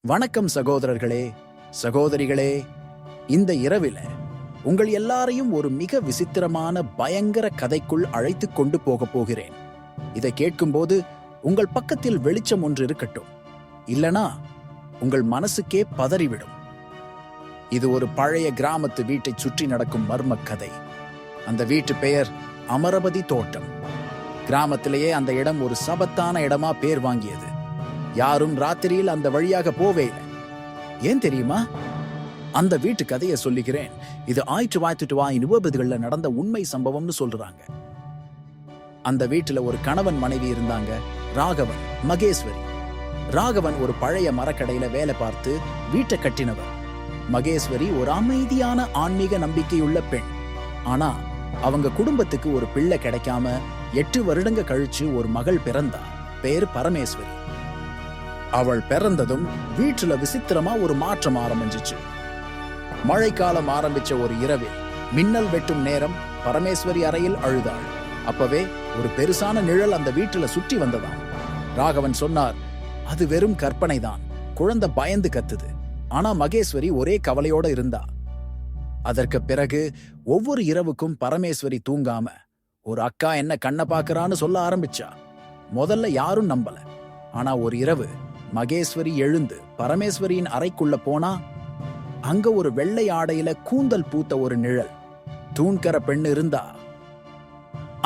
வணக்கம் சகோதரர்களே, சகோதரிகளே. இந்த இரவில உங்கள் எல்லாரையும் ஒரு மிக விசித்திரமான பயங்கர கதைக்குள் அழைத்துக் கொண்டு போகப் போகிறேன். இதை கேட்கும்போது உங்கள் பக்கத்தில் வெளிச்சம் ஒன்று இருக்கட்டும், இல்லனா உங்கள் மனசுக்கே பதறிவிடும். இது ஒரு பழைய கிராமத்து வீட்டை சுற்றி நடக்கும் மர்ம கதை. அந்த வீட்டு பெயர் அமரபதி தோட்டம். கிராமத்திலேயே அந்த இடம் ஒரு சபத்தான இடமா பேர் வாங்கியது. யாரும் ராத்திரியில் அந்த வழியாக போவே இல்லை. ஏன் தெரியுமா? அந்த வீட்டு கதையை சொல்லுகிறேன். இது 1920களில் நடந்த உண்மை சம்பவம்னு சொல்றாங்க. அந்த வீட்டுல ஒரு கணவன் மனைவி இருந்தாங்க, ராகவன், மகேஸ்வரி. ராகவன் ஒரு பழைய மரக்கடையில வேலை பார்த்து வீட்டை கட்டினவர். மகேஸ்வரி ஒரு அமைதியான ஆன்மீக நம்பிக்கையுள்ள பெண். ஆனா அவங்க குடும்பத்துக்கு ஒரு பிள்ளை கிடைக்காம 8 வருடங்க கழிச்சு ஒரு மகள் பிறந்தா. பேர் பரமேஸ்வரி. அவள் பிறந்ததும் வீட்டுல விசித்திரமா ஒரு மாற்றம் ஆரம்பிச்சிச்சு. மழைக்காலம் ஆரம்பிச்ச ஒரு இரவில் மின்னல் வெட்டும் நேரம் பரமேஸ்வரி அறையில் அழுதாள். அப்பவே ஒரு பெருசான நிழல் அந்த வீட்டுல சுற்றி வந்ததாம். ராகவன் சொன்னார், அது வெறும் கற்பனைதான், குழந்தை பயந்து கத்துது. ஆனா மகேஸ்வரி ஒரே கவலையோட இருந்தா. அதற்கு பிறகு ஒவ்வொரு இரவுக்கும் பரமேஸ்வரி தூங்காம ஒரு அக்கா என்ன கண்ணை பாக்குறான்னு சொல்ல ஆரம்பிச்சா. முதல்ல யாரும் நம்பல. ஆனா ஒரு இரவு மகேஸ்வரி எழுந்து பரமேஸ்வரியின் அறைக்குள்ள போனா, அங்க ஒரு வெள்ளை ஆடையில கூந்தல் பூத்த ஒரு நிழல், தூண்கர பெண் இருந்தா.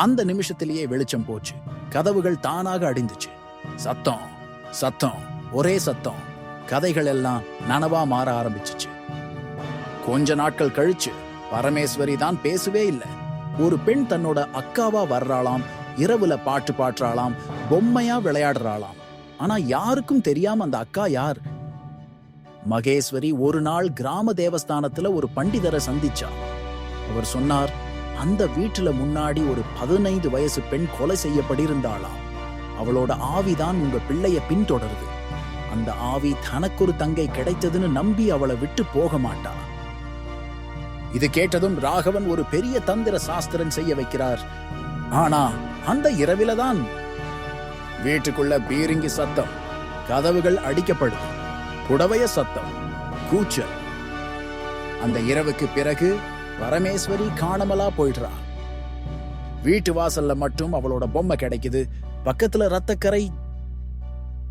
அந்த நிமிஷத்திலேயே வெளிச்சம் போச்சு. கதவுகள் தானாக அடிந்துச்சு. சத்தம் சத்தம் ஒரே சத்தம். கதைகள் எல்லாம் நனவா மாற ஆரம்பிச்சிச்சு. கொஞ்ச நாட்கள் கழிச்சு பரமேஸ்வரி தான் பேசவே இல்லை. ஒரு பெண் தன்னோட அக்காவா வர்றாளாம், இரவுல பாட்டு பாடுறாளாம், பொம்மையா விளையாடுறாளாம். ஆனா யாருக்கும் தெரியாம அந்த அக்கா யார். மகேஸ்வரி ஒரு நாள் கிராம தேவஸ்தானத்துல ஒரு பண்டிதரை சந்திச்சா. அவர் சொன்னார், அந்த வீட்டுல முன்னாடி ஒரு 15 வயசு பெண் கொலை செய்யப்பட்டிருந்தாளாம். அவளோட ஆவிதான் உங்க பிள்ளைய பின்தொடருது. அந்த ஆவி தனக்கு ஒரு தங்கை கிடைத்ததுன்னு நம்பி அவளை விட்டு போக மாட்டா. இது கேட்டதும் ராகவன் ஒரு பெரிய தந்திர சாஸ்திரம் செய்ய வைக்கிறார். ஆனா அந்த இரவில தான் வீட்டுக்குள்ள பீரிங்கி சத்தம், கதவுகள் அடிக்கப்படுது, புடவைய சத்தம், கூச்சல். அந்த இரவுக்கு பிறகு பரமேஸ்வரி காணாமலா போயிடுறா. வீட்டு வாசல்ல மட்டும் அவளோட பொம்மை கிடைக்குது, பக்கத்துல ரத்தக்கரை.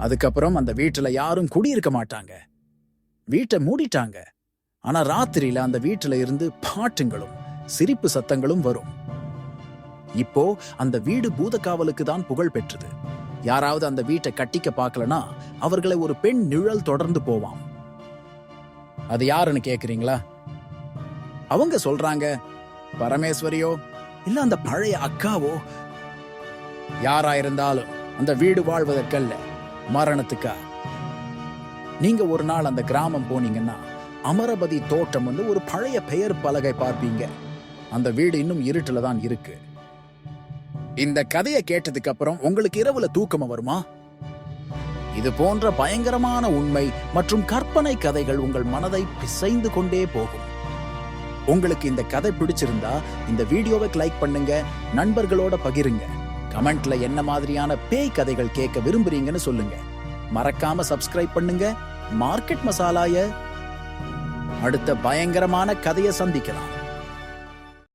அதுக்கப்புறம் அந்த வீட்டுல யாரும் குடியிருக்க மாட்டாங்க. வீட்டை மூடிட்டாங்க. ஆனா ராத்திரியில அந்த வீட்டுல இருந்து பாட்டுங்களும் சிரிப்பு சத்தங்களும் வரும். இப்போ அந்த வீடு பூதக்காவலுக்கு தான் புகழ் பெற்றது. யாராவது அந்த வீட்டை கட்டிக்க பார்க்கலனா அவர்களை ஒரு பெண் நிழல் தொடர்ந்து போவான். அது யாருன்னு கேக்குறீங்களா? அவங்க சொல்றாங்க, பரமேஸ்வரியோ இல்ல அந்த பழைய அக்காவோ. யாரா இருந்தாலும் அந்த வீடு வாழ்வதற்கல்ல, மரணத்துக்கா. நீங்க ஒரு நாள் அந்த கிராமம் போனீங்கன்னா அமரபதி தோட்டம் ஒரு பழைய பெயர் பலகை பார்ப்பீங்க. அந்த வீடு இன்னும் இருட்டுல தான் இருக்கு. இந்த கதையை கேட்டதுக்கு அப்புறம் உங்களுக்கு இரவுல தூக்கமா வருமா? இது போன்ற பயங்கரமான உண்மை மற்றும் கற்பனை கதைகள் உங்கள் மனதை பிசைந்து கொண்டே போகும். உங்களுக்கு இந்த கதை பிடிச்சிருந்தா இந்த வீடியோவை லைக் பண்ணுங்க, நண்பர்களோட பகிருங்க. கமெண்ட்ல என்ன மாதிரியான பேய் கதைகள் கேட்க விரும்புறீங்கன்னு சொல்லுங்க. மறக்காம சப்ஸ்கிரைப் பண்ணுங்க. மார்க்கெட் மசாலாய அடுத்த பயங்கரமான கதையை சந்திக்கலாம்.